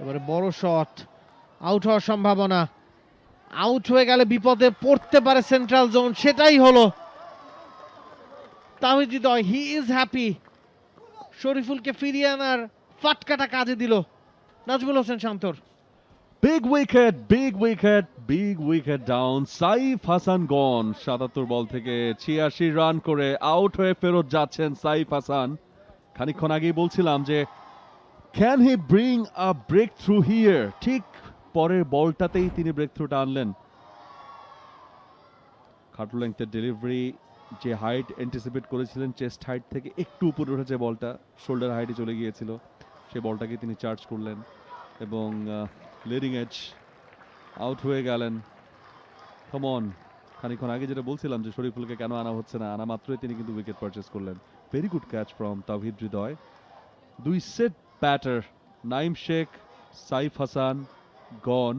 এবারে বড় shot, out হওয়ার সম্ভাবনা, আউট হয়ে গেলে বিপদে পড়তে পারে সেন্ট্রাল জোন, সেটাই হলো। তাহিদ হৃদয়, হি ইজ হ্যাপি। শরীফুলকে ফিরিয়ে আনার ফাটকাটা কাজে দিল নাজমুল হোসেন শান্তর। Big wicket down. Saif Hasan gone ৭৭ ball থেকে ৮৬ রান করে আউট হয়ে ফেরত যাচ্ছেন সাইফ হাসান। খানিকক্ষণ আগেই বলছিলাম যে can he bring a breakthrough here, ঠিক পরের বলটাতেই তিনি ব্রেক থ্রুটা আনলেন। খাটো লেংথের ডেলিভারি, যে হাইট অ্যান্টিসিপেট করেছিলেন চেস্ট হাইট থেকে একটু উপরে উঠেছে বলটা, শোল্ডার হাইটে চলে গিয়েছিল, সেই বলটাকে তিনি চার্জ করলেন এবং লিডিং এজ আউট হয়ে গেলেন। কমন, খানিকক্ষণ আগে যেটা বলছিলাম যে শরীফুলকে কেন আনা হচ্ছে না, আনা মাত্রই তিনি কিন্তু উইকেট পারচেস করলেন। Very good catch from Towhid Hridoy. দুই সেট ব্যাটার, নাইম শেখ, সাইফ হাসান, গন